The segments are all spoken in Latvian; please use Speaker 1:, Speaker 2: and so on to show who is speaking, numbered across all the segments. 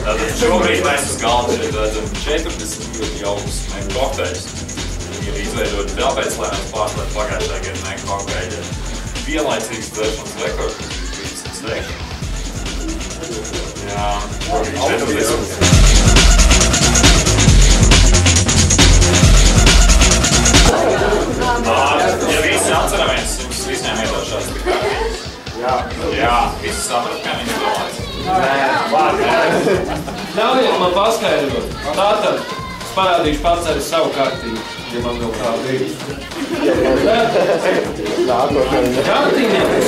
Speaker 1: Tātad šobrīd mēs uz galda redzam 40 ļoti jaukus mega kokteļus. Viņi ir izveidoti tāpēc, lai mēs pārstāvētu pagājušā gada mega kokteļa vienlaicīgas dzeršanas rekords, kas bija 500 steigšana. Jā, 40. Ja visi atceramies, jums visiem iedod šāds te kartītes. Jā, visi saprat, kā viņas domājas.
Speaker 2: Ļaujiet man paskaidrot. Tātad es parādīšu pats arī savu kartīti, ja man vēl kāda ir.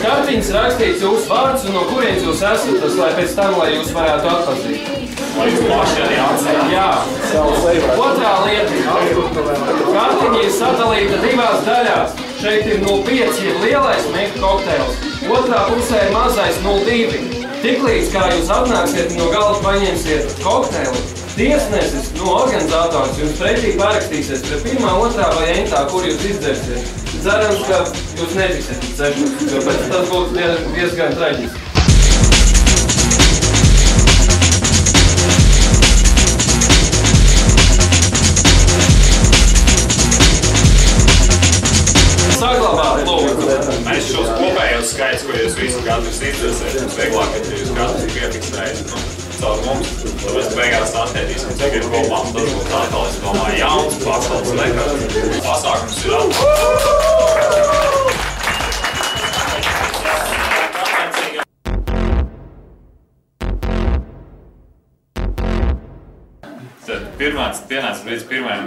Speaker 2: Kartiņas rakstīts jūsu vārds un no kurienes jūs esat, tas lai pēc tam, lai jūs varētu atpazīt.
Speaker 1: Lai jūs paši arī atcerāt.
Speaker 2: Jā. Otrā lieta. Kartiņa ir sadalīta divās daļās. Šeit ir 0,5 ir lielais mega kokteils. Otrā pusē ir mazais 0,2. Tiklīdz kā jūs atnāksiet no galda paņemsiet kokteili, tiesnesis, organizators jums pretī parakstīsies pie pirmā, otrā vai entā, kur jūs izdzersiet. Cerams, ka jūs netiksiet ceļot, jo pēc tas būtu diezgan traģiski. Saglabāt, lūdzu.
Speaker 1: Mēs šos kopējos skaits, ko jūs visi katrs izdzersiet, mums vieglāk, ka jūs katrs piefiksējat caur mums. Tad mēs beigās atskaitīsim, cik ir kopā, un tas būs atkal, es domāju, jauns pasaules rekords. Pasākums ir Tad pienāca līdz pirmajam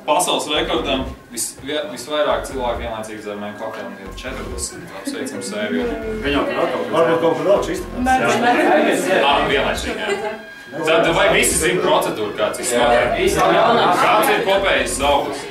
Speaker 1: pasaules rekordam. Visvairāk cilvēku vienlaicīgi dzer mega kokteili ir 40. Apsveicam sevi.
Speaker 3: Varbūt kaut kur vēl čist.
Speaker 1: Vienlaicīgi, jā. Tad vai visi zina procedūru, kāds izskatās? Kāds ir kopējais sauklis?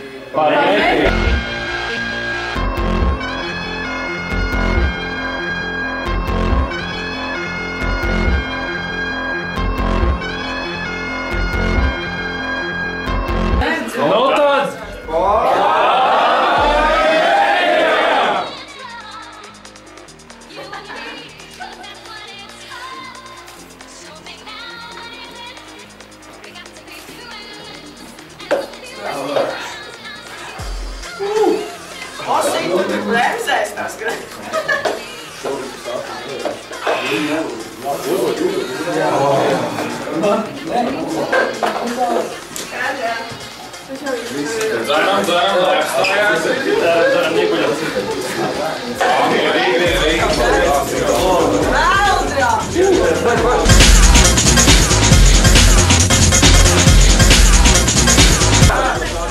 Speaker 4: Osīt, tu tur bremzēs tās grēs.
Speaker 1: Dzeram, lai apstājās.
Speaker 3: Dzeram, nikuļam.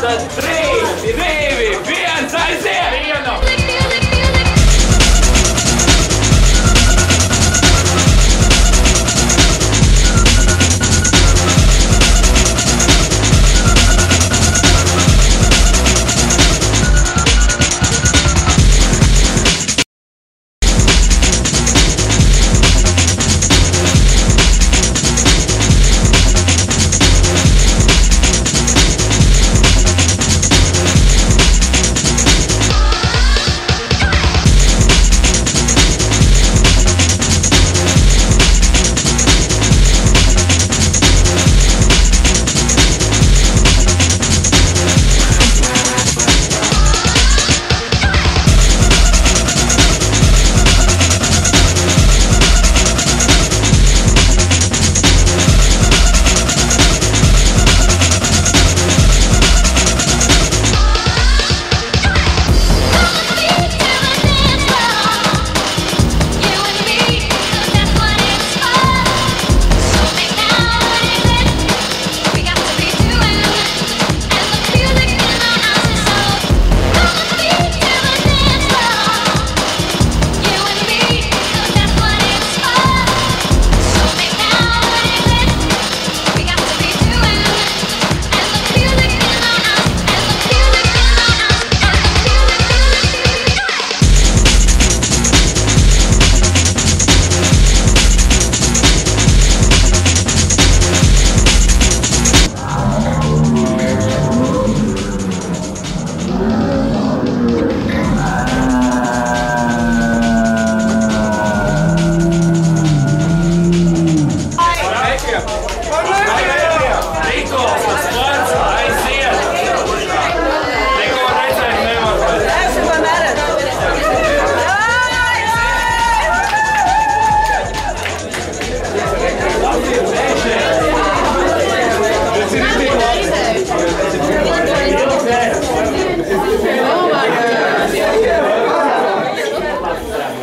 Speaker 2: Tad 3, 2, 1, aiziet!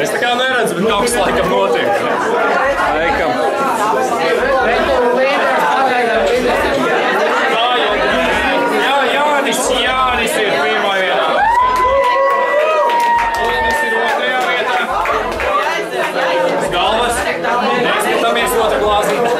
Speaker 1: Es tā kā neredzu, bet kaut kas laikam notiek. Laikam. Jānis ir pirmā vietā. Jānis ir otrajā vietā. Galvas. Neskatāmies otra glāzīte.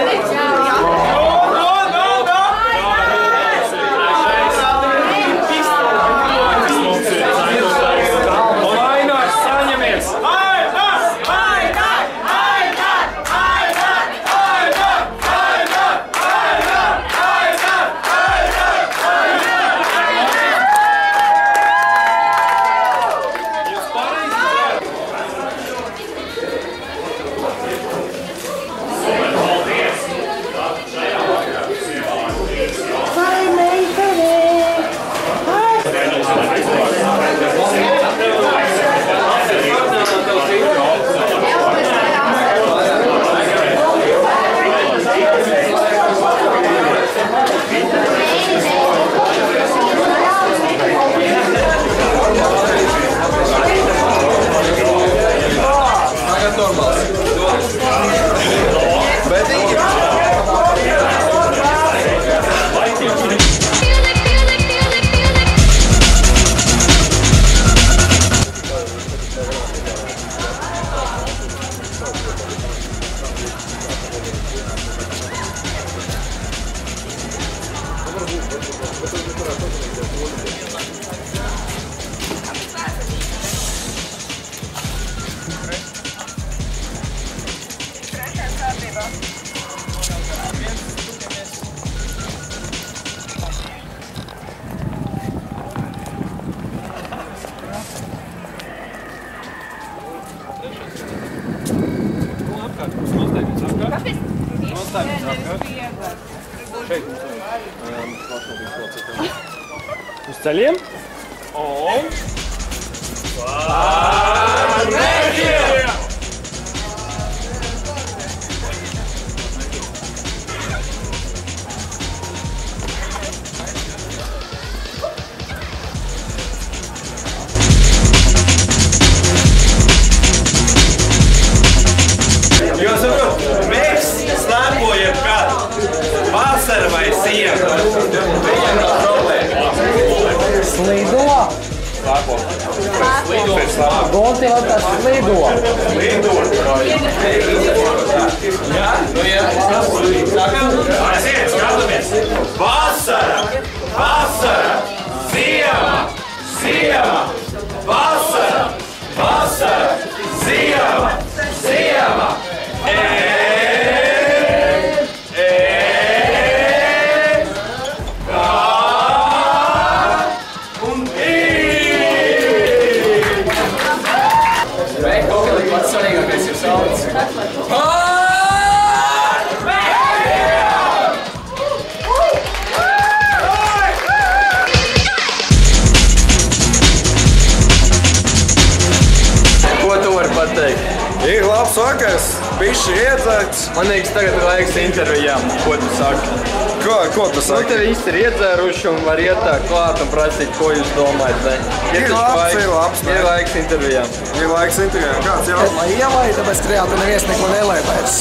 Speaker 3: Uz ceļiem? Un... Pārmērķiem!
Speaker 5: Jo saprot, mēs slēpojam kādu vasara vai sienu.
Speaker 6: Slido. Gonti tas slido.
Speaker 5: Jā? Aiziet, skatāmies. Vasara, vasara, ziema, ziema, vasara, vasara, ziema, ziema.
Speaker 7: Ir labs vakars, bišķi iedzērts.
Speaker 8: Man liekas, tagad ir laiks intervijām. Ko tu saki?
Speaker 7: Ko tu saki?
Speaker 8: Tev visi ir iedzēruši un var iet tā klāt un prasīt, ko jūs domājat. Ne?
Speaker 7: Ir labs.
Speaker 8: Ir laiks intervijām.
Speaker 7: Ir laiks intervijām. Kāds jau?
Speaker 6: Ielai, tāpēc, ka reāli neviens neko nelēpēs.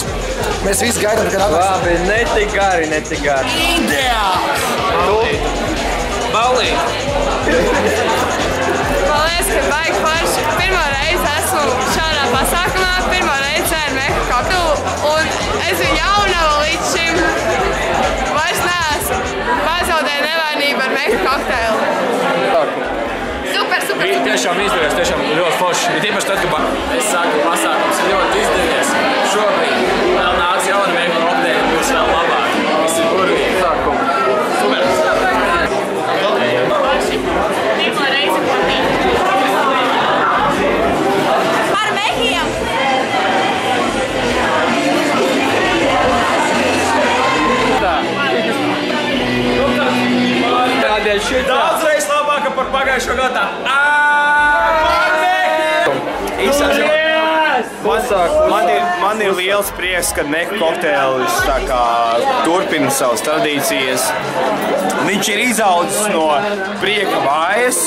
Speaker 6: Mēs visi gaidām, kad atnāks.
Speaker 8: Labi, netik gari.
Speaker 6: Indijā!
Speaker 8: Tu? Balī!
Speaker 9: Man liekas, ka baigi forši. Pirmo reizi esmu šādā pasākumā, pirmo reizi dzēru mehu kokteili, un es biju jauna līdz šim. Vairs neesmu pazaudēju nevainību ar mehu kokteili. Super.
Speaker 3: Bija tiešām izdevies, tiešām ļoti forši. Ir tīpaši tad, kad es saku, pasākums ir ļoti izdevies. Šobrīd vēl nāc jauni mehu kokteili, būs vēl labāk. Viss ir burvīgi. Super.
Speaker 9: Pirmo reizi patīk. Par mehiem!
Speaker 5: Daudzreiz labāka par pagājušo gadā. Par mehiem!
Speaker 8: Yes!
Speaker 5: Man ir liels prieks, ka Meku kokteilis turpina savas tradīcijas. Viņš ir izaudzis no prieka mājas,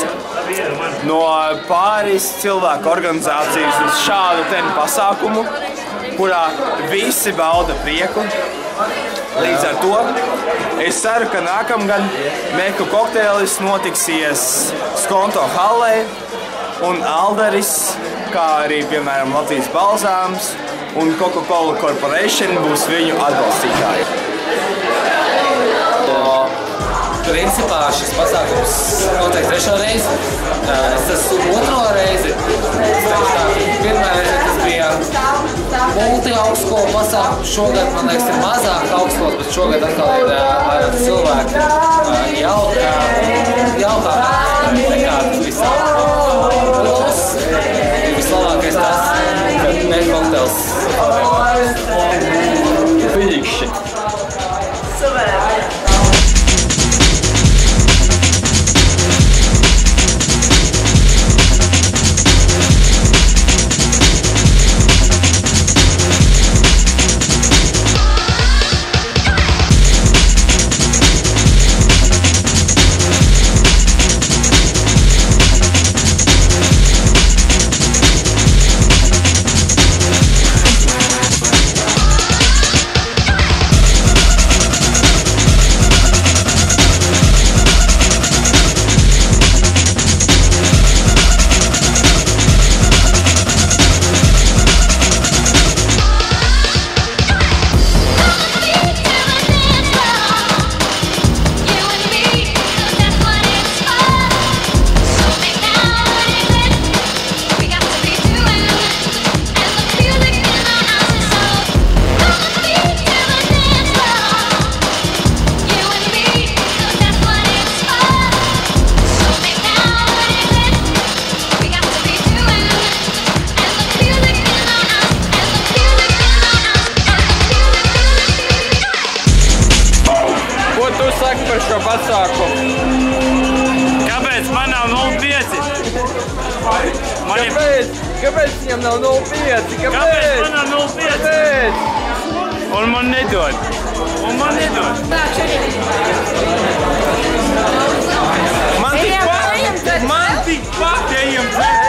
Speaker 5: no pāris cilvēku organizācijas uz šādu pasākumu, kurā visi bauda prieku. Līdz ar to es ceru, ka nākamgad Meku kokteilis notiksies Skonto hallē un Alderis, kā arī, piemēram, Latvijas Balzāms un Coca-Cola Corporation būs viņu atbalstītāji.
Speaker 10: Principā šis pasākums notiek 3. reizi. Es esmu 2. reizi. Pirmā reize tas bija multi-augstskolu pasākums. Šogad, man liekas, ir mazāk augstskolas, bet šogad atkal ir vairāk cilvēki. Jaukā nekā tas visā. Plus, vislabākais tas, ka Meku kokteils Pīkšķi.
Speaker 4: Super!
Speaker 8: Par šo pasākumu.
Speaker 5: Kāpēc man nav 0,5?
Speaker 8: Kāpēc viņam nav 0,5?
Speaker 5: Kāpēc man nav 0,5? Un man nedod. Man tik pat ejam dzert.